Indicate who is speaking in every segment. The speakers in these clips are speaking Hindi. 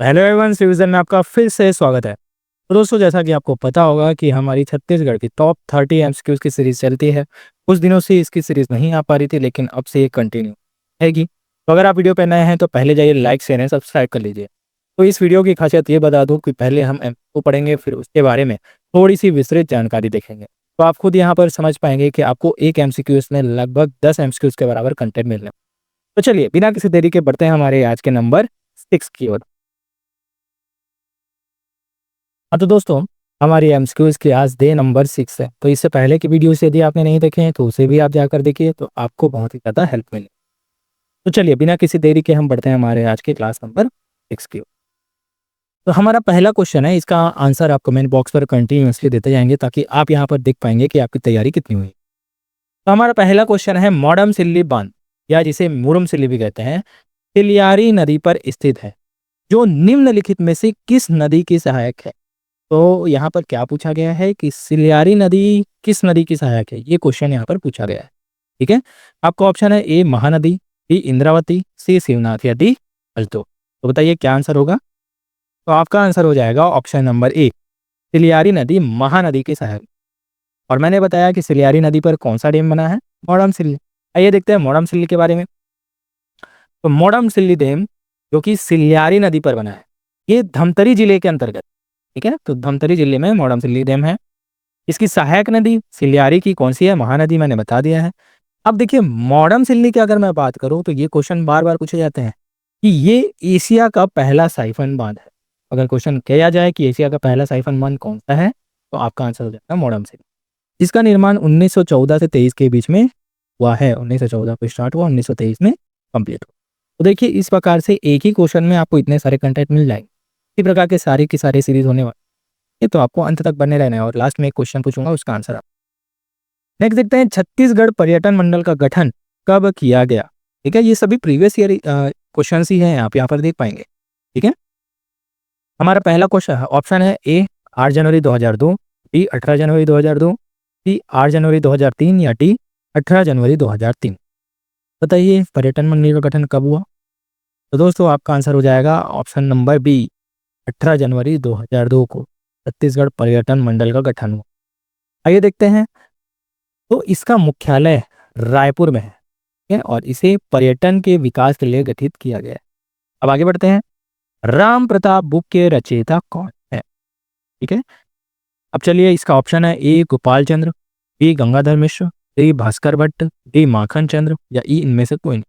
Speaker 1: हेलो एवरीवन, रिवीजन में आपका फिर से स्वागत है। तो दोस्तों, जैसा कि आपको पता होगा कि हमारी छत्तीसगढ़ की टॉप 30 एमसीक्यूज की सीरीज चलती है। कुछ दिनों से इसकी सीरीज नहीं आ पा रही थी, लेकिन अब से ये कंटिन्यू हैगी। तो अगर आप वीडियो पे नए हैं तो पहले जाइए लाइक शेयर एंड सब्सक्राइब कर लीजिए। तो इस वीडियो की खासियत ये बता दूं कि पहले हम एमसीक्यू पढ़ेंगे, फिर उसके बारे में थोड़ी सी विस्तृत जानकारी देखेंगे। तो आप खुद यहाँ पर समझ पाएंगे कि आपको एक एमसीक्यूज में लगभग 10 एमसीक्यूज के बराबर कंटेंट मिलने। तो चलिए बिना किसी देरी के बढ़ते हैं हमारे आज के नंबर 6 की ओर। हाँ तो दोस्तों, हमारी एमसीक्यूज की आज डे नंबर 6 है। तो इससे पहले की वीडियोस यदि आपने नहीं देखे हैं तो उसे भी आप जाकर देखिए, तो आपको बहुत ही ज़्यादा हेल्प मिले। तो चलिए बिना किसी देरी के हम बढ़ते हैं हमारे आज के क्लास नंबर 6 की ओर। तो हमारा पहला क्वेश्चन है, इसका आंसर आप कमेंट बॉक्स पर कंटिन्यूअसली देते जाएंगे ताकि आप यहाँ पर देख पाएंगे कि आपकी तैयारी कितनी हुई। तो हमारा पहला क्वेश्चन है, मॉडम सिल्ली बांध या जिसे मुरम सिल्ली भी कहते हैं, तिलियारी नदी पर स्थित है, जो निम्नलिखित में से किस नदी की सहायक है। तो यहाँ पर क्या पूछा गया है कि सिलियारी नदी किस नदी की सहायक है, ये क्वेश्चन यहाँ पर पूछा गया है। ठीक है, आपका ऑप्शन है ए महानदी, बी इंद्रावती, सी शिवनाथ या डी अल्तो। तो बताइए क्या आंसर होगा। तो आपका आंसर हो जाएगा ऑप्शन नंबर ए, सिलियारी नदी महानदी की सहायक। और मैंने बताया कि सिलियारी नदी पर कौन सा डैम बना है, मोडम सिल्ली। आइए देखते हैं मोडम सिल्ली के बारे में। तो मोडम सिल्ली डैम जो कि सिलियारी नदी पर बना है, ये धमतरी जिले के अंतर्गत। ठीक है, तो धमतरी जिले में मोडम सिल्ली डैम है। इसकी सहायक नदी सिलियारी की कौन सी है, महानदी, मैंने बता दिया है। अब देखिए मोडम सिल्ली की अगर मैं बात करूं तो ये क्वेश्चन बार बार पूछे जाते हैं कि ये एशिया का पहला साइफन बांध है। अगर क्वेश्चन किया जाए कि एशिया का पहला साइफन बांध कौन सा है, तो आपका आंसर हो जाएगा मोडम सिल्ली। इसका निर्माण 1914 से 23 के बीच में हुआ है। 1914 को स्टार्ट हुआ, 1923 में कंप्लीट हुआ। तो देखिए इस प्रकार से एक ही क्वेश्चन में आपको इतने सारे कंटेंट मिल जाएंगे। इसी प्रकार के सारी की सारी सीरीज होने वाली है, तो आपको अंत तक बने रहना है। और लास्ट में एक क्वेश्चन पूछूंगा, उसका आंसर आप नेक्स्ट देखते हैं। छत्तीसगढ़ पर्यटन मंडल का गठन कब किया गया। ठीक है, ये सभी प्रीवियस ईयर क्वेश्चन ही हैं, आप यहाँ पर देख पाएंगे। ठीक है, हमारा पहला क्वेश्चन ऑप्शन है ए 8 जनवरी 2002, बी 18 जनवरी 2002, सी 8 जनवरी 2003 या डी 18 जनवरी 2003। बताइए पर्यटन मंडल का गठन कब हुआ। तो दोस्तों आपका आंसर हो जाएगा ऑप्शन नंबर बी, 18 जनवरी 2002 को छत्तीसगढ़ पर्यटन मंडल का गठन हुआ। आइए देखते हैं। तो इसका मुख्यालय रायपुर में है। ठीक है, और इसे पर्यटन के विकास के लिए गठित किया गया है। अब आगे बढ़ते हैं। राम प्रताप बुक के रचयिता कौन है। ठीक है, अब चलिए इसका ऑप्शन है ए गोपाल चंद्र, बी गंगाधर मिश्र, डी भास्कर भट्ट, डी माखन चंद्र या ई इनमें से कोई नहीं।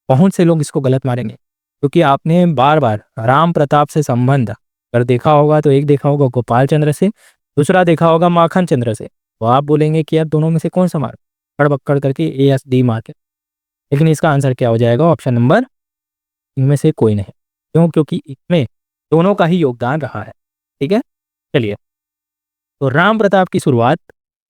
Speaker 1: बहुत से लोग इसको गलत मारेंगे क्योंकि आपने बार बार राम प्रताप से संबंध अगर देखा होगा तो एक देखा होगा गोपाल चंद्र से, दूसरा देखा होगा माखन चंद्र से। तो आप बोलेंगे कि यार दोनों में से कौन सा मार, कड़बक्कड़ करके ए एस डी मार के। लेकिन इसका आंसर क्या हो जाएगा, ऑप्शन नंबर इनमें से कोई नहीं। क्यों, क्योंकि इसमें दोनों का ही योगदान रहा है। ठीक है, चलिए। तो राम प्रताप की शुरुआत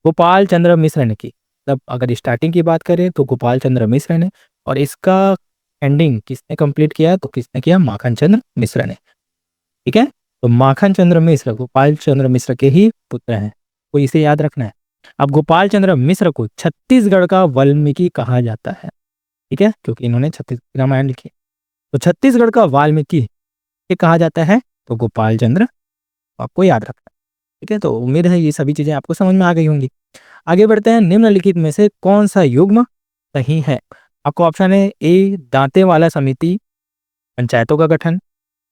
Speaker 1: गोपाल चंद्र मिश्र ने की। तब अगर स्टार्टिंग की बात करें तो गोपाल चंद्र मिश्र ने, और इसका एंडिंग किसने कंप्लीट किया, तो किसने किया, माखन चंद्र मिश्र ने। ठीक है, तो माखन चंद्र मिश्र गोपाल चंद्र मिश्र के ही पुत्र हैं, तो इसे याद रखना है। अब गोपाल चंद्र मिश्र को छत्तीसगढ़ का वाल्मीकि कहा जाता है। ठीक है, क्योंकि इन्होंने छत्तीसगढ़ रामायण लिखी। तो छत्तीसगढ़ का वाल्मीकि ये कहा जाता है, तो गोपाल चंद्र आपको याद रखना है। ठीक है, तो उम्मीद है ये सभी चीजें आपको समझ में आ गई होंगी। आगे बढ़ते हैं। निम्नलिखित में से कौन सा युग्म सही है। आपको ऑप्शन है ए दांतेवाला समिति पंचायतों का गठन,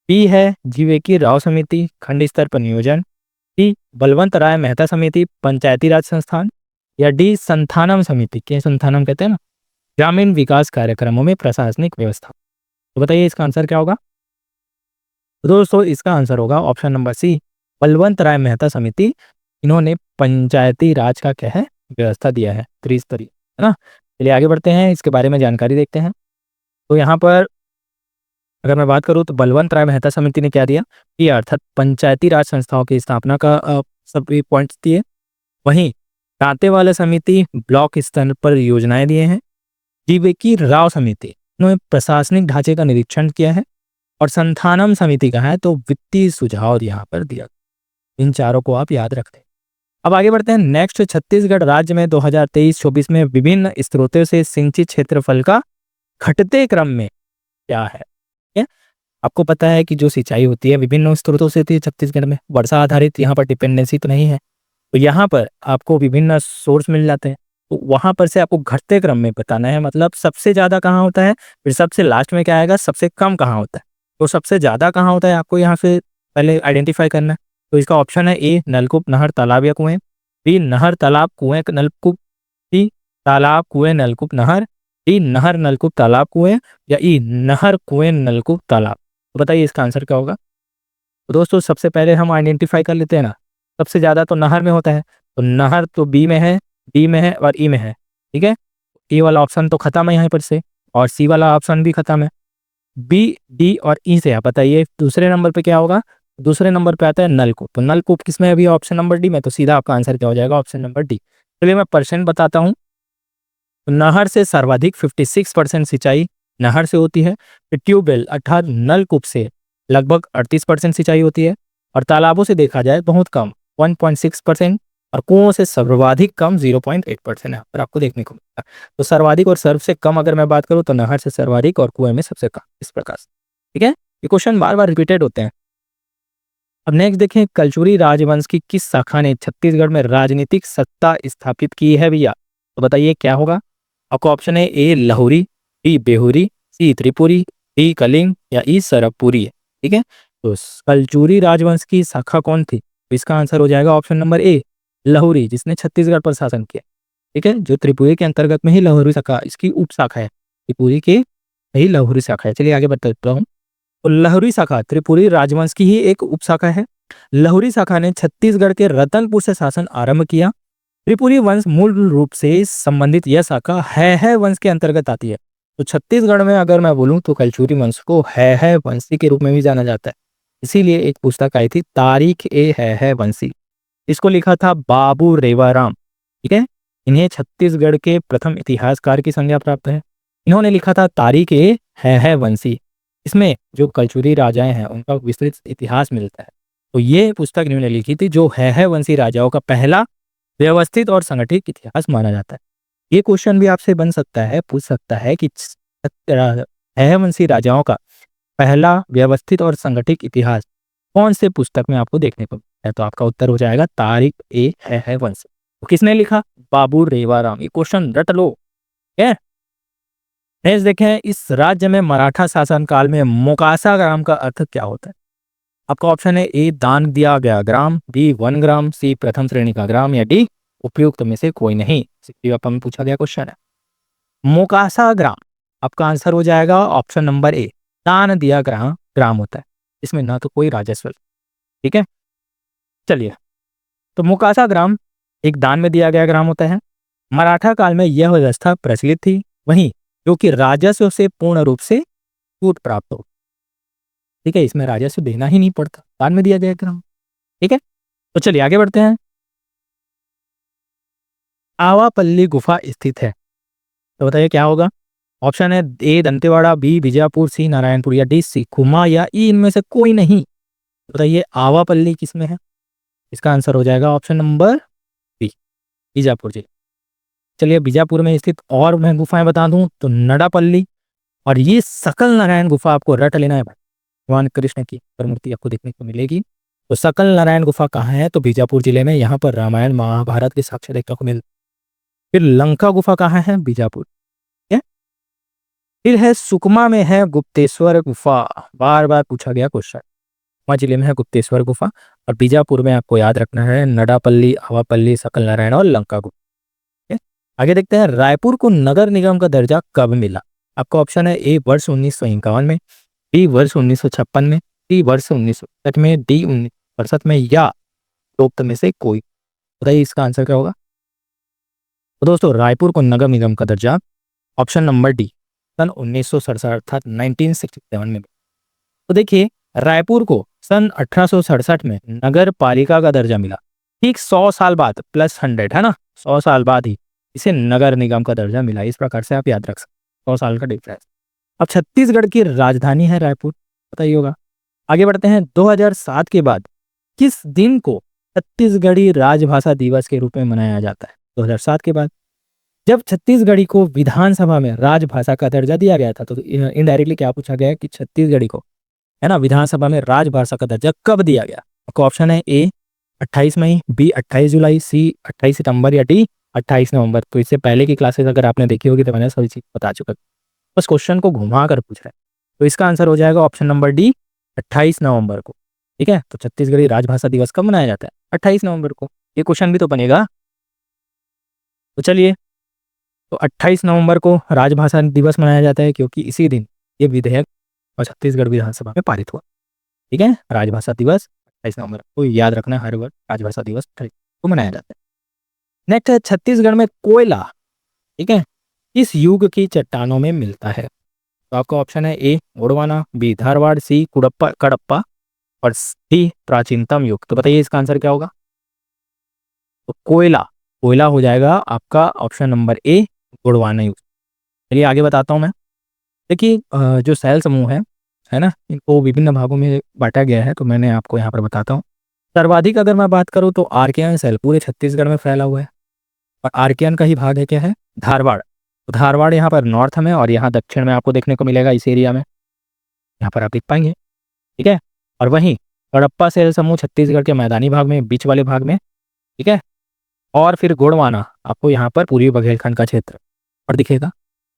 Speaker 1: बी है जीवेकी राव समिति खंड स्तर पर नियोजन, सी बलवंत राय मेहता समिति पंचायती राज संस्थान या डी संथानम समिति, के संथानम कहते हैं ना, ग्रामीण विकास कार्यक्रमों में प्रशासनिक व्यवस्था। तो बताइए इसका आंसर क्या होगा। तो दोस्तों इसका आंसर होगा ऑप्शन नंबर सी, बलवंत राय मेहता समिति। इन्होंने पंचायती राज का क्या है, व्यवस्था दिया है, त्रिस्तरीय, है ना। चलिए आगे बढ़ते हैं, इसके बारे में जानकारी देखते हैं। तो यहाँ पर अगर मैं बात करूँ तो बलवंत राय मेहता समिति ने क्या दिया कि अर्थात पंचायती राज संस्थाओं की स्थापना का सभी पॉइंट्स दिए। वहीं दांतेवाला समिति ब्लॉक स्तर पर योजनाएं दिए हैं। जीवेकी राव समिति इन्होंने प्रशासनिक ढांचे का निरीक्षण किया है। और संथानम समिति का है तो वित्तीय सुझाव यहाँ पर दिया। इन चारों को आप याद रखते हैं। अब आगे बढ़ते हैं नेक्स्ट। छत्तीसगढ़ राज्य में 2023-24 में विभिन्न स्रोतों से सिंचित क्षेत्रफल का घटते क्रम में क्या है। ठीक है? आपको पता है कि जो सिंचाई होती है विभिन्न स्रोतों से होती है छत्तीसगढ़ में, वर्षा आधारित यहाँ पर डिपेंडेंसी तो नहीं है। तो यहाँ पर आपको विभिन्न सोर्स मिल जाते हैं, तो वहाँ पर से आपको घटते क्रम में बताना है, मतलब सबसे ज़्यादा कहाँ होता है, फिर सबसे लास्ट में क्या आएगा, सबसे कम कहाँ होता है। तो सबसे ज़्यादा कहाँ होता है आपको यहाँ से पहले आइडेंटिफाई करना है। तो इसका ऑप्शन है ए नलकूप, नहर, तालाब या कुएँ, बी नहर, तालाब, कुएँ, नलकूप, सी तालाब, कुएँ, नलकूप, नहर, डी नहर, नलकूप, तालाब, कुएँ, या ई नहर, कुएँ, नलकूप, तालाब। तो बताइए इसका आंसर क्या होगा। तो दोस्तों सबसे पहले हम आइडेंटिफाई कर लेते हैं ना, सबसे ज़्यादा तो नहर में होता है, तो नहर तो बी में है, डी में है और ई में है, ठीक है। ए वाला ऑप्शन तो खत्म है यहाँ पर से, और सी वाला ऑप्शन भी खत्म है। बी, डी और ई से आप बताइए दूसरे नंबर पे क्या होगा। दूसरे नंबर पे आता है नलकूप। तो नलकूप किसमें है अभी, ऑप्शन नंबर डी में, तो सीधा आपका आंसर क्या हो जाएगा, ऑप्शन नंबर डी। चलिए मैं परसेंट बताता हूँ। तो नहर से सर्वाधिक 56% सिंचाई नहर से होती है, फिर ट्यूबवेल अर्थात नलकूप से लगभग 38% सिंचाई होती है, और तालाबों से देखा जाए बहुत कम 1.6%, और कुओं से सर्वाधिक कम 0.8% यहाँ पर आपको देखने को मिलता है। तो सर्वाधिक और सर्व से कम अगर मैं बात करूँ तो नहर से सर्वाधिक और कुएं में सबसे कम, इस प्रकार से, ठीक है। ये क्वेश्चन बार बार रिपीटेड होते हैं। अब नेक्स्ट देखें, कलचुरी राजवंश की किस शाखा ने छत्तीसगढ़ में राजनीतिक सत्ता स्थापित की है भैया। तो बताइए क्या होगा। आपको ऑप्शन है ए लाहुरी, बी बेहुरी, सी त्रिपुरी, डी कलिंग या ई सरगपुरी है, ठीक है। तो कलचुरी राजवंश की शाखा कौन थी, तो इसका आंसर हो जाएगा ऑप्शन नंबर ए लाहुरी, जिसने छत्तीसगढ़ पर शासन किया, ठीक है। जो त्रिपुरी के अंतर्गत में ही लाहुरी शाखा, इसकी उप शाखा है, त्रिपुरी के ही लाहुरी शाखा है। चलिए आगे बताता हूँ। तो लाहुरी शाखा त्रिपुरी राजवंश की ही एक उपशाखा है। लाहुरी शाखा ने छत्तीसगढ़ के रतनपुर से शासन आरंभ किया। त्रिपुरी वंश मूल रूप से संबंधित यह शाखा है वंश के अंतर्गत आती है। तो छत्तीसगढ़ में अगर मैं बोलूं तो कलचुरी वंश को है वंशी के रूप में भी जाना जाता है। इसीलिए एक पुस्तक आई थी तारीख ए है वंशी, इसको लिखा था बाबू रेवाराम, ठीक है। इन्हें छत्तीसगढ़ के प्रथम इतिहासकार की संज्ञा प्राप्त है। इन्होंने लिखा था तारीख ए है वंशी। इसमें जो कलचुरी राजाएं हैं उनका विस्तृत इतिहास मिलता है। तो ये पुस्तक इन्होंने लिखी थी, जो है वंशी राजाओं का पहला व्यवस्थित और संगठित इतिहास माना जाता है। ये क्वेश्चन भी आपसे बन सकता है, पूछ सकता है कि है वंशी राजाओं का पहला व्यवस्थित और संगठित इतिहास कौन से पुस्तक में आपको देखने को मिलता है। तो आपका उत्तर हो जाएगा तारीख ए है वंश। तो किसने लिखा, बाबू रेवाराम। ये क्वेश्चन रट लो, ठीक है। नेक्स्ट देखें, इस राज्य में मराठा शासन काल में मोकासा ग्राम का अर्थ क्या होता है। आपका ऑप्शन है ए दान दिया गया ग्राम, बी वन ग्राम, सी प्रथम श्रेणी का ग्राम, या डी उपयुक्त में से कोई नहीं। में पूछा गया क्वेश्चन है। मोकासा ग्राम आपका आंसर हो जाएगा ऑप्शन नंबर ए दान दिया ग्राम होता है। इसमें ना तो कोई राजस्व, ठीक है। चलिए, तो मोकासा ग्राम एक दान में दिया गया ग्राम होता है। मराठा काल में यह व्यवस्था प्रचलित थी, वहीं जो कि राजस्व से पूर्ण रूप से छूट प्राप्त हो, ठीक है। इसमें राजस्व देना ही नहीं पड़ता, दान में दिया गया ग्राम, ठीक है। तो चलिए आगे बढ़ते हैं। आवापल्ली गुफा स्थित है, तो बताइए क्या होगा। ऑप्शन है ए दंतेवाड़ा, बी बीजापुर, सी नारायणपुर, या डी सिकुमा, या ई इनमें से कोई नहीं। बताइए आवापल्ली किसमें है। इसका आंसर हो जाएगा ऑप्शन नंबर बी बीजापुर जी। चलिए बीजापुर में स्थित और मैं गुफाएं बता दूं तो नडापल्ली, और ये सकल नारायण गुफा आपको रट लेना है। भगवान कृष्ण की मूर्ति आपको देखने को मिलेगी। तो सकल नारायण गुफा कहाँ है, तो बीजापुर जिले में। यहाँ पर रामायण महाभारत के साक्ष्य देखने को मिलते। फिर लंका गुफा कहाँ है, बीजापुर, ठीक है। फिर है सुकमा में है गुप्तेश्वर गुफा, बार बार पूछा गया क्वेश्चन। सुकमा जिले में है गुप्तेश्वर गुफा, और बीजापुर में आपको याद रखना है नडापल्ली, आवापल्ली, सकल नारायण और लंका गुफा। आगे देखते हैं, रायपुर को नगर निगम का दर्जा कब मिला। आपका ऑप्शन है ए वर्ष 1951 में, बी वर्ष 1956 में, सी वर्ष 1961 में, डी 1962 में, या उपरोक्त में से कोई। बताइए इसका आंसर क्या होगा। तो दोस्तों रायपुर को नगर निगम का दर्जा ऑप्शन नंबर डी सन 1967 अर्थात 1967 में। तो देखिए रायपुर को सन 1867 में नगर पालिका का दर्जा मिला, ठीक 100 साल बाद प्लस 100 है ना, 100 साल बाद ही इसे नगर निगम का दर्जा मिला। इस प्रकार से आप याद रख सकते, 100 साल का डिफरेंस। अब छत्तीसगढ़ की राजधानी है रायपुर, बताइए होगा। आगे बढ़ते हैं, 2007 के बाद किस दिन को छत्तीसगढ़ी राजभाषा दिवस के रूप में मनाया जाता है। 2007 के बाद जब छत्तीसगढ़ी को विधानसभा में राजभाषा का दर्जा दिया गया था, तो इनडायरेक्टली क्या पूछा गया कि छत्तीसगढ़ी को है ना, विधानसभा में राजभाषा का दर्जा कब दिया गया? आपको ऑप्शन है ए 28 मई, बी 28 जुलाई, सी 28 सितंबर या डी 28 नवंबर। तो इससे पहले की क्लासेस अगर आपने देखी होगी तो मैंने सभी चीज बता चुका, बस क्वेश्चन को घुमा कर पूछ रहा है। तो इसका आंसर हो जाएगा ऑप्शन नंबर डी 28 नवंबर को। ठीक है, तो छत्तीसगढ़ी राजभाषा दिवस कब मनाया जाता है? 28 नवंबर को। ये क्वेश्चन भी तो बनेगा। तो चलिए, तो 28 नवंबर को राजभाषा दिवस मनाया जाता है क्योंकि इसी दिन ये विधेयक और छत्तीसगढ़ विधानसभा में पारित हुआ। ठीक है, राजभाषा दिवस 28 नवंबर को याद रखना, हर वर्ष राजभाषा दिवस 28 को मनाया जाता है। नेक्स्ट है छत्तीसगढ़ में कोयला, ठीक है, इस युग की चट्टानों में मिलता है? तो आपका ऑप्शन है ए गोंडवाना, बी धारवाड़, सी कुड़प्पा कडप्पा और डी प्राचीनतम युग। तो बताइए इसका आंसर क्या होगा? तो कोयला, कोयला हो जाएगा आपका ऑप्शन नंबर ए गोंडवाना युग। चलिए आगे बताता हूँ मैं। देखिए जो शैल समूह है ना, इनको विभिन्न भागों में बांटा गया है, तो मैंने आपको यहाँ पर बताता हूँ। सर्वाधिक अगर मैं बात करूँ तो आर्कियन शैल पूरे छत्तीसगढ़ में फैला हुआ है, और आर्कियन का ही भाग है क्या है? धारवाड़। तो धारवाड़ यहाँ पर नॉर्थ में और यहाँ दक्षिण में आपको देखने को मिलेगा, इस एरिया में यहाँ पर आप देख पाएंगे। ठीक है, और वहीं हड़प्पा शैल समूह छत्तीसगढ़ के मैदानी भाग में, बीच वाले भाग में। ठीक है, और फिर गोंडवाना आपको यहाँ पर पूर्वी बघेलखंड का क्षेत्र और दिखेगा।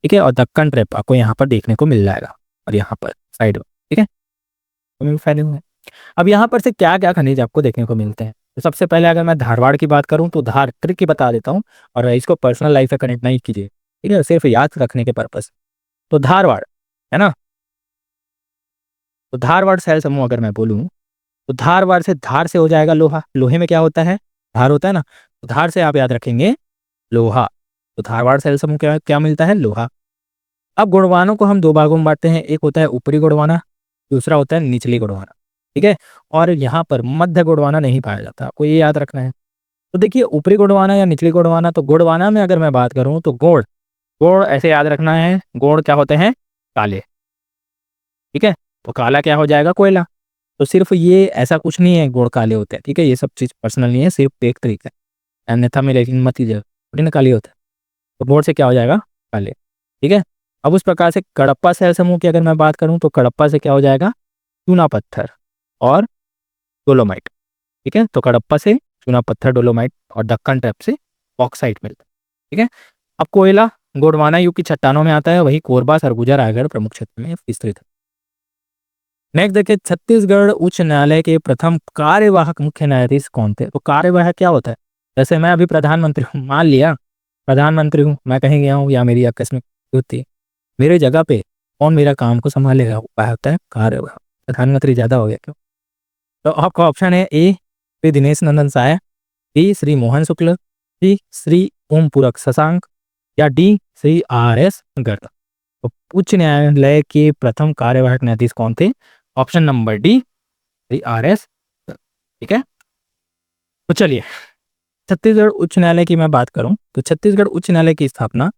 Speaker 1: ठीक है, और दक्कन ट्रैप आपको यहाँ पर देखने को मिल जाएगा, और यहाँ पर साइड में। ठीक है, तो फैले हुए हैं। अब यहाँ पर से क्या क्या खनिज आपको देखने को मिलते हैं? तो सबसे पहले अगर मैं धारवाड़ की बात करूँ तो धार ट्रिक की बता देता हूँ, और इसको पर्सनल लाइफ से कनेक्ट नहीं कीजिए, ठीक है, सिर्फ याद रखने के पर्पज। तो धारवाड़ है ना, तो धारवाड़ शैल समूह अगर मैं बोलूँ तो धारवाड़ से, धार से हो जाएगा लोहा। लोहे में क्या होता है? धार होता है ना, तो धार से आप याद रखेंगे लोहा। तो धारवाड़ शैल समूह क्या क्या मिलता है? लोहा। अब गोंडवानों को हम दो भागों में बांटते हैं, एक होता है ऊपरी गोंडवाना, दूसरा होता है निचली गोंडवाना। ठीक है, और यहाँ पर मध्य गोंडवाना नहीं पाया जाता, आपको ये याद रखना है। तो देखिए ऊपरी गोंडवाना या निचली गोंडवाना, तो गोंडवाना में अगर मैं बात करूँ तो गोड़, गोड़ ऐसे याद रखना है, गोड़ क्या होते हैं? काले। ठीक है, तो काला क्या हो जाएगा? कोयला। तो सिर्फ ये ऐसा कुछ नहीं है गोड़ काले होते हैं, ठीक है, ये सब चीज पर्सनल नहीं है, सिर्फ एक तरीका है, अन्यथा में लेकिन मत लीजिएगा, थोड़ी ना काली होता है। तो गोड़ से क्या हो जाएगा? काले। ठीक है, अब उस प्रकार से कडप्पा शैल समूह की अगर मैं बात करूं तो कडप्पा से क्या हो जाएगा? चूना पत्थर और डोलोमाइट। ठीक है, तो कडप्पा से चूना पत्थर, डोलोमाइट, और दक्कन ट्रैप से बॉक्साइट मिलता है। ठीक है, अब कोयला गोंडवाना युग की चट्टानों में आता है, वही कोरबा, सरगुजा, रायगढ़ प्रमुख क्षेत्र में विस्तृत है। नेक्स्ट देखिए, छत्तीसगढ़ उच्च न्यायालय के प्रथम कार्यवाहक मुख्य न्यायाधीश कौन थे? तो कार्यवाहक क्या होता है? जैसे मैं अभी प्रधानमंत्री हूँ, मान लिया प्रधानमंत्री हूँ, मैं कहीं गया हूँ या मेरी आकस्मिक मृत्यु थी, मेरे जगह पे कौन मेरा काम को संभालेगा? वह होता है कार्यवाहक। प्रधानमंत्री ज्यादा हो गया क्यों? तो आपका ऑप्शन है ए श्री दिनेश नंदन साय, बी श्री मोहन शुक्ल, सी श्री ओम पुरक शशांक, या D Shri R S Garg. तो उच्च न्यायालय के प्रथम कार्यवाहक न्यायाधीश कौन थे? Option number D Shri R S. ठीक है, तो चलिए छत्तीसगढ़ उच्च न्यायालय की मैं बात करूं तो छत्तीसगढ़ उच्च न्यायालय की स्थापना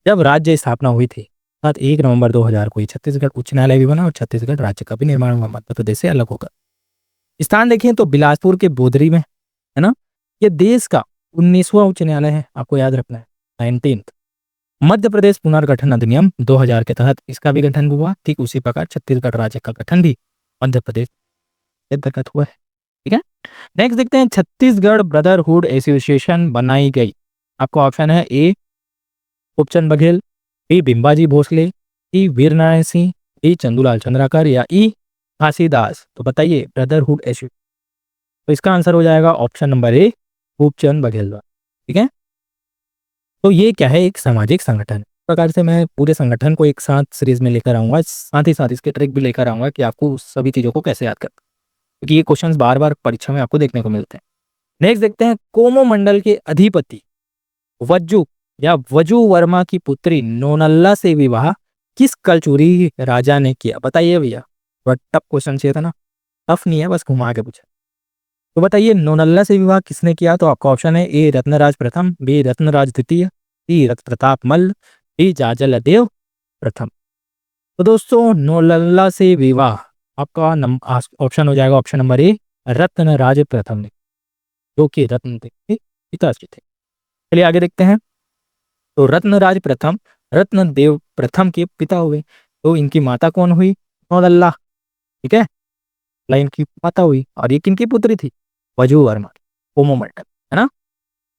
Speaker 1: जब राज्य स्थापना हुई थी, 1 नवंबर 2000 को छत्तीसगढ़ उच्च न्यायालय भी बना और छत्तीसगढ़ राज्य का भी निर्माण हुआ, मध्य प्रदेश से अलग होकर। स्थान देखिए तो बिलासपुर के बोदरी में है ना, ये देश का 19वां उच्च न्यायालय है, आपको याद रखना है 19। मध्य प्रदेश पुनर्गठन अधिनियम 2000 के तहत इसका भी गठन हुआ, ठीक उसी प्रकार छत्तीसगढ़ राज्य का गठन भी मध्य प्रदेश के अंतर्गत हुआ है। ठीक है, नेक्स्ट देखते हैं, छत्तीसगढ़ ब्रदरहुड एसोसिएशन बनाई गई। आपको ऑप्शन है ए उपचंद बघेल, बी बिंबाजी भोसले, सी वीरनारायण सिंह, डी चंदूलाल चंद्राकर, या ई घासीदास। तो बताइए ब्रदरहुड एसोसिएशन, तो इसका आंसर हो जाएगा ऑप्शन नंबर ए उपचंद बघेल द्वारा। ठीक है, तो ये क्या है? एक सामाजिक संगठन। इस प्रकार से मैं पूरे संगठन को एक साथ सीरीज में लेकर आऊंगा, साथ ही साथ इसके ट्रिक भी लेकर आऊंगा कि आपको सभी चीजों को कैसे याद करना, क्योंकि ये क्वेश्चंस बार बार परीक्षा में आपको देखने को मिलते हैं। नेक्स्ट देखते हैं, कोमो मंडल के अधिपति वज्जू या वजू वर्मा की पुत्री नोनल्ला से विवाह किस कलचुरी राजा ने किया? बताइए भैया, थोड़ा टफ क्वेश्चन चाहिए था ना, टफ नहीं है, बस घुमा के पूछा। तो बताइए नोनल्ला से विवाह किसने किया? तो आपका ऑप्शन है ए रत्नराज प्रथम, बी रत्नराज द्वितीय, सी रक्त प्रताप मल्ल, डी जाजलदेव प्रथम। तो दोस्तों नोनल्ला से विवाह आपका ऑप्शन हो जाएगा ऑप्शन नंबर ए रत्नराज प्रथम ने, जो कि रत्न के पिताजी थे। चलिए आगे देखते हैं, तो रत्नराज प्रथम रत्नदेव प्रथम के पिता हुए, तो इनकी माता कौन हुई? नौलल्ला। ठीक है, लाइन की माता हुई। और ये किनकी पुत्री थी? वजू वर्मा, ओमोमंडल, है ना।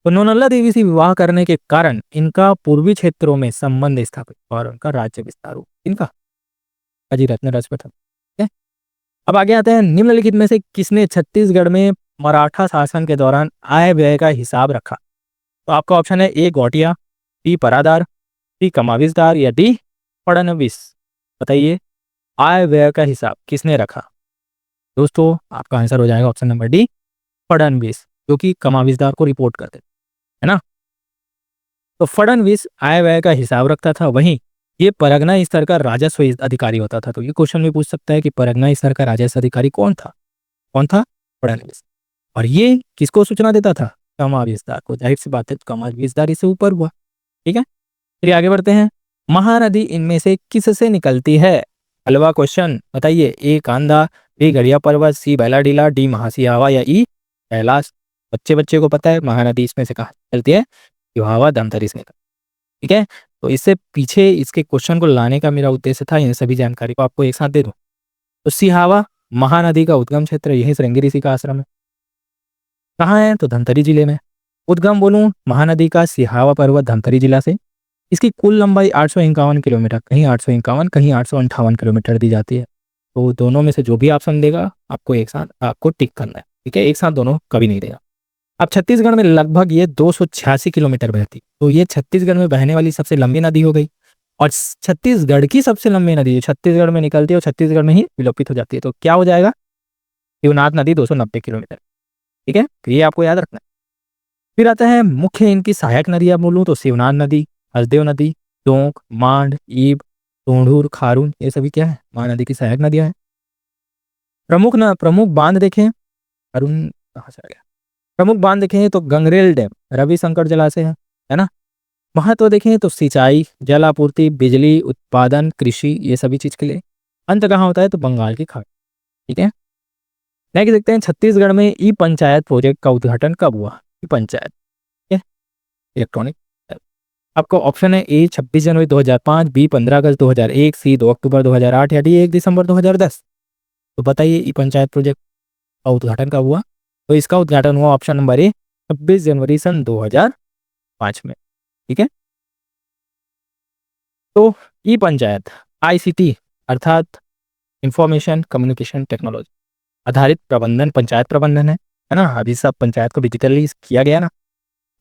Speaker 1: तो नोनल्ला देवी से विवाह करने के कारण इनका पूर्वी क्षेत्रों में संबंध स्थापित और उनका राज्य विस्तार हुआ। इनका अजी रत्न राजप्रथम। ठीक है, अब आगे आते हैं, निम्नलिखित में से किसने छत्तीसगढ़ में मराठा शासन के दौरान आय व्यय का हिसाब रखा? तो आपका ऑप्शन है ए गौटिया, बी परादार, सी कमाविजदार या डी फडणवीस। बताइए, आय व्यय का हिसाब किसने रखा? दोस्तों आपका आंसर हो जाएगा ऑप्शन नंबर डी फडणवीस, जो कि कमाविजदार को रिपोर्ट करते थे, है ना। तो फडणवीस आय व्यय का हिसाब रखता था। वहीं ये परगना स्तर का राजस्व अधिकारी होता था। तो ये क्वेश्चन भी पूछ सकता है कि परगना स्तर का राजस्व अधिकारी कौन था? कौन था? फडणवीस। और ये किसको सूचना देता था? कमाविजदार को। जाहिर सी बात है, कमाविजदार इससे ऊपर हुआ। ठीक है, फिर आगे बढ़ते हैं। महानदी इनमें से किससे निकलती है? हलवा क्वेश्चन, बताइए। ए कांदा, बी गड़िया पर्वत, सी बैलाडीला, डी महासियावा या ई कैलाश। बच्चे बच्चे को पता है महानदी इसमें से कहाँ निकलती है? सिहावा धमतरी से निकलती है। ठीक है, तो इससे पीछे इसके क्वेश्चन को लाने का मेरा उद्देश्य था, इन सभी जानकारी को आपको एक साथ दे दूं। तो सिहावा महानदी का उद्गम क्षेत्र, यही श्रृंगी ऋषि का आश्रम है। कहाँ है? तो धमतरी जिले में। उद्गम बोलूं महानदी का सिहावा पर्वत धमतरी जिला से। इसकी कुल लंबाई 851 किलोमीटर, कहीं 851, कहीं 858 किलोमीटर दी जाती है। तो दोनों में से जो भी ऑप्शन देगा आपको एक साथ आपको टिक करना है। ठीक है, एक साथ दोनों कभी नहीं देगा। अब छत्तीसगढ़ में लगभग ये 286 किलोमीटर बहती, तो ये छत्तीसगढ़ में बहने वाली सबसे लंबी नदी हो गई। और छत्तीसगढ़ की सबसे लंबी नदी जो छत्तीसगढ़ में निकलती है और छत्तीसगढ़ में ही विलोपित हो जाती है। तो क्या हो जाएगा? शिवनाथ नदी 290 किलोमीटर। ठीक है, तो ये आपको याद रखना है। फिर आता है मुख्य इनकी सहायक नदियां बोलूँ तो शिवनाथ नदी, हसदेव नदी, टोंक, मांड, ईब, तोंढूर, खारून, ये सभी क्या है? महानदी की सहायक नदियां हैं। प्रमुख बांध देखें, अरुण कहाँ से आ गया? प्रमुख बांध देखें तो गंगरेल डैम, रविशंकर जलाशय है ना। महत्व देखें तो सिंचाई, जल आपूर्ति, बिजली उत्पादन, कृषि, ये सभी चीज के लिए। अंत कहाँ होता है? तो बंगाल की खाड़ी। ठीक है, नेक्स्ट देखते हैं, छत्तीसगढ़ में ई पंचायत प्रोजेक्ट का उद्घाटन कब हुआ? ई पंचायत, ठीक है, इलेक्ट्रॉनिक। आपको ऑप्शन है ए 26 जनवरी 2005, बी 15 अगस्त 2001, सी 2 अक्टूबर 2008 या डी 1 दिसंबर 2010। तो बताइए, ई पंचायत प्रोजेक्ट का उद्घाटन कब हुआ? तो इसका उद्घाटन हुआ ऑप्शन नंबर ए 26 जनवरी सन 2005 में। ठीक है, तो ई पंचायत आईसीटी अर्थात इंफॉर्मेशन कम्युनिकेशन टेक्नोलॉजी आधारित प्रबंधन, पंचायत प्रबंधन है ना। अभी सब पंचायत को डिजिटली किया गया ना।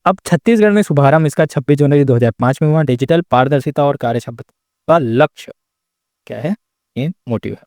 Speaker 1: अब छत्तीसगढ़ में शुभारंभ इसका 26 जनवरी 2005 में हुआ। डिजिटल पारदर्शिता और कार्यक्षमता का लक्ष्य क्या है? ये मोटिव है।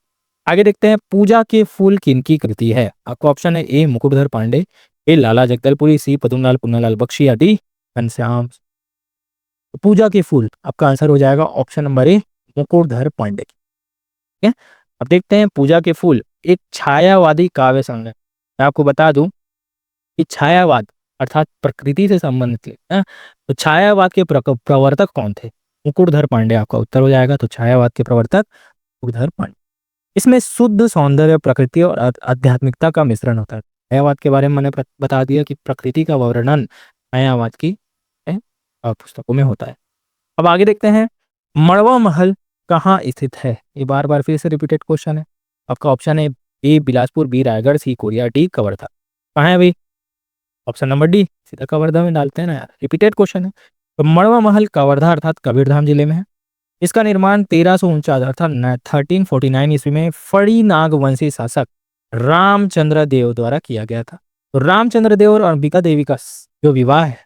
Speaker 1: आगे देखते हैं, पूजा के फूल किनकी कृति है? आपको ऑप्शन है ए मुकुटधर पांडे, ए लाला जगदलपुरी, सी पद्मलाल पुन्नालाल बख्शी या डी घनश्याम। तो पूजा के फूल आपका आंसर हो जाएगा option number A Mukutdhar Pandey. ठीक है, अब देखते हैं, पूजा के फूल एक छायावादी काव्य संग्रह। मैं आपको बता दूं कि छायावाद अर्थात प्रकृति से संबंधित है। तो छायावाद के प्रवर्तक कौन थे? मुकुटधर पांडे आपका उत्तर हो जाएगा। तो छायावाद के प्रवर्तक मुकुटधर पांडे। इसमें शुद्ध सौंदर्य, प्रकृति और आध्यात्मिकता का मिश्रण होता है। छायावाद के बारे में मैंने बता दिया कि प्रकृति का वर्णन छायावाद की पुस्तकों में होता है। अब आगे देखते हैं, मड़वा महल कहाँ स्थित है? ये बार बार फिर से रिपीटेड क्वेश्चन है। आपका ऑप्शन है ए बिलासपुर, बी रायगढ़, सी कोरिया, डी कवर्धा। कहाँ है भाई? ऑप्शन नंबर डी, सीधा कवर्धा में डालते हैं ना यार, रिपीटेड क्वेश्चन है। तो मड़वा महल कवर्धा अर्थात कबीरधाम जिले में है। इसका निर्माण 1349 अर्थात 1349 ईस्वी में फड़ी नागवंशी शासक रामचंद्र देव द्वारा किया गया था। तो रामचंद्र देव और अंबिका देवी का जो विवाह है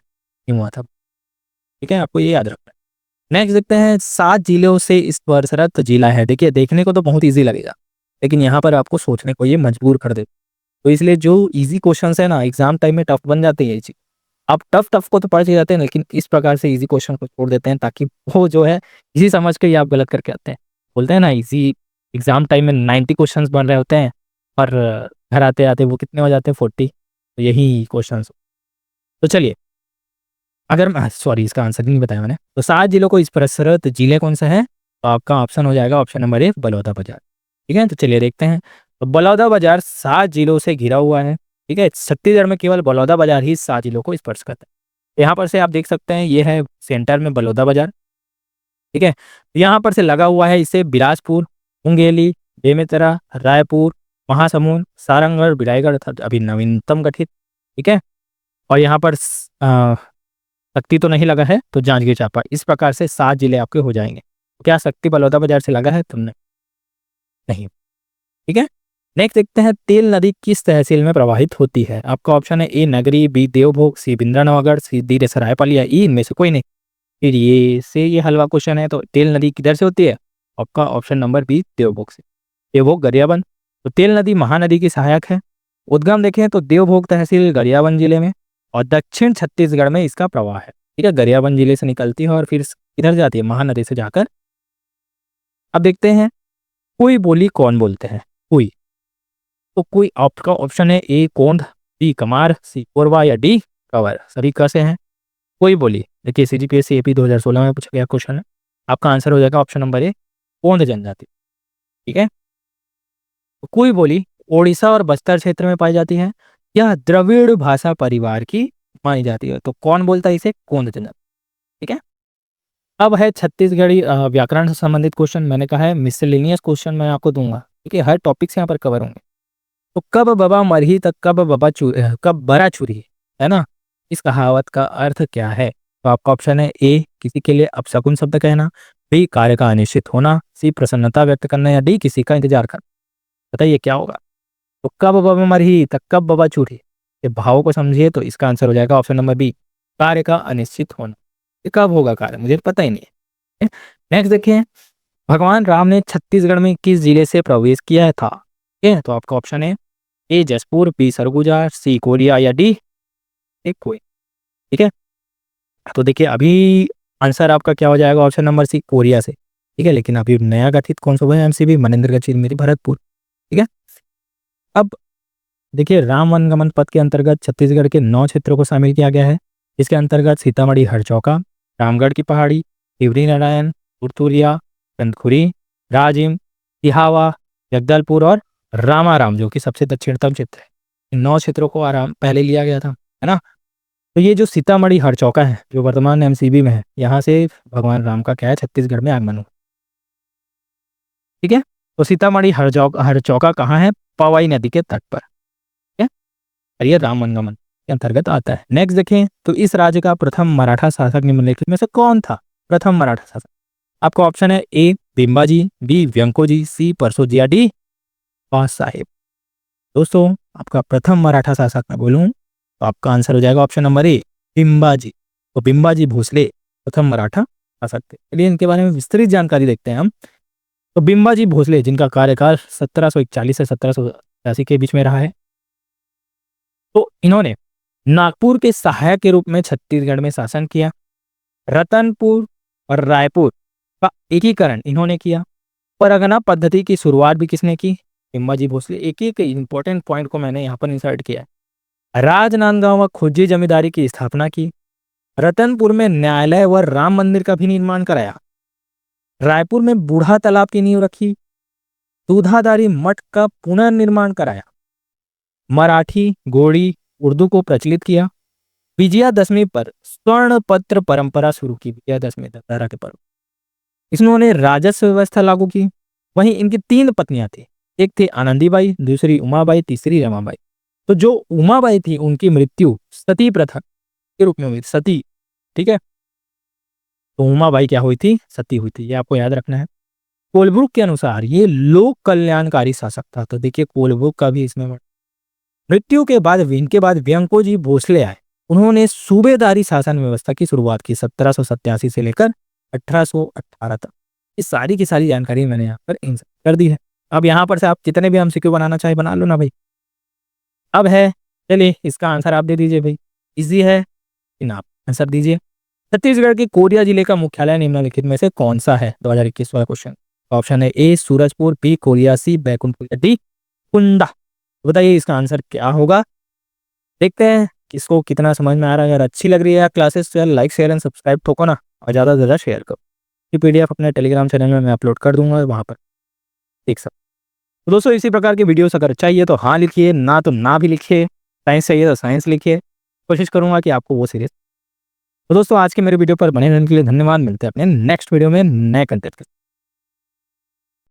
Speaker 1: ये हुआ था। ठीक है, आपको ये याद रखना है। नेक्स्ट देखते हैं, 7 जिलों से इस परसरत जिला है। देखिए, देखने को तो बहुत ईजी लगेगा, लेकिन यहाँ पर आपको सोचने को ये मजबूर कर देता। तो इसलिए जो इजी क्वेश्चंस है ना, एग्जाम टाइम में टफ बन जाते हैं ये चीज। आप टफ को तो पढ़ के जाते हैं, लेकिन इस प्रकार से इजी क्वेश्चन को छोड़ देते हैं ताकि वो जो है इसी समझ के ही आप गलत करके आते हैं। बोलते हैं ना, इजी एग्जाम टाइम में 90 क्वेश्चंस बन रहे होते हैं और घर आते आते वो कितने हो जाते हैं? 40। तो यही क्वेश्चन। तो चलिए, अगर सॉरी इसका आंसर नहीं बताया मैंने। तो 7 जिलों को इस प्रसरत जिले कौन सा है? तो आपका ऑप्शन हो जाएगा ऑप्शन नंबर ए बलौदा बाजार। ठीक है, तो चलिए देखते हैं। तो बलौदा बाजार 7 जिलों से घिरा हुआ है। ठीक है, छत्तीसगढ़ में केवल बलौदा बाजार ही 7 जिलों को स्पर्श करता है। यहाँ पर से आप देख सकते हैं, ये है सेंटर में बलौदा बाजार। ठीक है, यहाँ पर से लगा हुआ है इसे बिलासपुर, मुंगेली, बेमेतरा, रायपुर, महासमुंद, सारंगगढ़, बिलाईगढ़ अर्थात अभी नवीनतम गठित। ठीक है, और यहाँ पर शक्ति तो नहीं लगा है, तो जांजगीर चांपा। इस प्रकार से 7 जिले आपके हो जाएंगे। क्या शक्ति बलौदाबाजार से लगा है तुमने? नहीं। ठीक है, नेक्स्ट देखते हैं, तेल नदी किस तहसील में प्रवाहित होती है? आपका ऑप्शन है ए नगरी, बी देवभोग, सी बिंद्रानवागढ़, सी दी सरायपाली या ई इनमें से कोई नहीं। फिर ये हलवा क्वेश्चन है, तो तेल नदी किधर से होती है? आपका ऑप्शन नंबर बी देवभोग से। देवभोग गरियाबंद। तो तेल नदी महानदी की सहायक है। उद्गम देखें तो देवभोग तहसील गरियाबंद जिले में, और दक्षिण छत्तीसगढ़ में इसका प्रवाह है। ठीक है, गरियाबंद जिले से निकलती है और फिर इधर जाती है महानदी से जाकर। अब देखते हैं, कोई बोली कौन बोलते हैं? कोई। तो कोई आपका ऑप्शन है ए कोंद, बी कमार, सी कोरवा या डी कंवर। सभी कैसे हैं? कोई बोली। देखिए सीजीपीएससी एपी 2016 में पूछा गया क्वेश्चन है। आपका आंसर हो जाएगा ऑप्शन नंबर ए कोंद जनजाति। ठीक है, तो कोई बोली ओडिशा और बस्तर क्षेत्र में पाई जाती है, यह द्रविड़ भाषा परिवार की मानी जाती है। तो कौन बोलता है इसे? कोंद जनजाति। ठीक है, अब है छत्तीसगढ़ी व्याकरण से संबंधित क्वेश्चन। मैंने कहा है मिसलेनियस क्वेश्चन मैं आपको दूंगा, ठीक है, हर टॉपिक से यहाँ पर कवर होंगे। तो कब बबा मरही तक कब बरा छुरी, है ना? इस कहावत का अर्थ क्या है? तो आपका ऑप्शन है ए किसी के लिए अपशकुन शब्द कहना, बी कार्य का अनिश्चित होना, सी प्रसन्नता व्यक्त करना या डी किसी का इंतजार करना। बताइए क्या होगा? तो कब बबा मरही तक कब बबा छुरी, ये भाव को समझिए, तो इसका आंसर हो जाएगा ऑप्शन नंबर बी कार्य का अनिश्चित होना। ये कब होगा कार्य, मुझे पता ही नहीं है। नेक्स्ट देखिए, भगवान राम ने छत्तीसगढ़ में किस जिले से प्रवेश किया था? ठीक है, तो आपका ऑप्शन है ए जसपुर, बी सरगुजा, सी कोरिया या डी एक कोई। ठीक है, तो देखिए अभी आंसर आपका क्या हो जाएगा? ऑप्शन नंबर सी कोरिया से। ठीक है, लेकिन अभी नया गठित कौन सा हुआ है? एमसीबी मनेन्द्रगढ़ चिरमिरी भरतपुर। ठीक है, अब देखिए राम वनगमन पथ के अंतर्गत छत्तीसगढ़ के 9 क्षेत्रों को शामिल किया गया है। इसके अंतर्गत सीतामढ़ी हरचौका, रामगढ़ की पहाड़ी, तिवरी नारायण, तुरतुरिया, चंदखुरी, राजिम, सिहावा, जगदलपुर और रामाराम, जो कि सबसे दक्षिणतम क्षेत्र है। इन 9 क्षेत्रों को आराम पहले लिया गया था, है ना? तो ये जो सीतामढ़ी हरचौका है, जो वर्तमान एमसीबी में है, यहाँ से भगवान राम का क्या है? छत्तीसगढ़ में आगमन हुआ। ठीक है, तो सीतामढ़ी हरचौका कहाँ है? पवाई नदी के तट पर। ठीक है, और ये राम वनगमन के अंतर्गत आता है। नेक्स्ट देखें, तो इस राज्य का प्रथम मराठा शासक निम्नलिखित में से कौन था? प्रथम मराठा शासक। आपका ऑप्शन है ए बिम्बाजी, बी व्यंकोजी, सी परसोजी या डी पास साहेब। दोस्तों आपका प्रथम मराठा शासक मैं बोलूं तो आपका आंसर हो जाएगा ऑप्शन नंबर ए बिम्बाजी। तो बिम्बाजी भोसले प्रथम मराठा शासक थे। चलिए इनके बारे में विस्तृत जानकारी देखते हैं हम। तो बिम्बाजी भोसले, जिनका कार्यकाल 1741 से 1780 के बीच में रहा है, तो इन्होंने नागपुर के सहायक के रूप में छत्तीसगढ़ में शासन किया। रतनपुर और रायपुर का एकीकरण इन्होंने किया। परगना पद्धति की शुरुआत भी किसने की? बिम्बाजी भोसले। एक एक इंपॉर्टेंट पॉइंट को मैंने यहाँ पर इंसर्ट किया है। राजनांदगांव व खुज्जी जमींदारी की स्थापना की। रतनपुर में न्यायालय व राम मंदिर का भी निर्माण कराया। रायपुर में बूढ़ा तालाब की नींव रखी। दूधाधारी मठ का पुनर्निर्माण कराया। मराठी, गोड़ी, उर्दू को प्रचलित किया। विजयादशमी पर स्वर्ण पत्र परंपरा शुरू की। विजयादशमी दशहरा के पर्व, इन्होंने राजस्व व्यवस्था लागू की। वहीं इनकी 3 पत्नियां थी। एक थी आनंदीबाई, दूसरी उमाबाई, तीसरी रमाबाई। तो जो उमाबाई थी उनकी मृत्यु सती प्रथा के रूप में हुई, सती। ठीक है, तो उमाबाई क्या हुई थी? सती हुई थी, ये आपको याद रखना है। कोलब्रुक के अनुसार ये लोक कल्याणकारी शासक था। तो देखिए कोलब्रुक का भी इसमें मृत्यु के बाद इनके बाद व्यंकोजी भोसले आए। उन्होंने सूबेदारी शासन व्यवस्था की शुरुआत की 1787 से लेकर 1818 तक। इस सारी की सारी जानकारी मैंने यहाँ पर इंसर्ट कर दी है। अब यहाँ पर से आप जितने भी एमसीक्यू बनाना चाहे बना लो ना भाई। अब है, चलिए इसका आंसर आप दे दीजिए भाई, इजी है, इन आप आंसर दीजिए। छत्तीसगढ़ के कोरिया जिले का मुख्यालय निम्नलिखित में से कौन सा है? 2021 वाला क्वेश्चन। ऑप्शन है ए सूरजपुर, बी कोरिया, सी बैकुंठपुर, डी कुंडा। बताइए इसका आंसर क्या होगा? देखते हैं किसको कितना समझ में आ रहा है। अगर अच्छी लग रही है क्लासेस तो लाइक शेयर एंड सब्सक्राइब ठोको ना, और ज़्यादा से ज़्यादा शेयर करो। ये पीडीएफ अपने टेलीग्राम चैनल में मैं अपलोड कर दूंगा, वहाँ पर देख सकते। तो दोस्तों इसी प्रकार की वीडियोस अगर चाहिए तो हाँ लिखिए, ना तो ना भी लिखिए। साइंस चाहिए तो साइंस लिखिए, कोशिश करूँगा कि आपको वो सीरीज। तो दोस्तों आज के मेरे वीडियो पर बने रहने के लिए धन्यवाद। मिलते हैं अपने नेक्स्ट वीडियो में नए कंटेंट के साथ।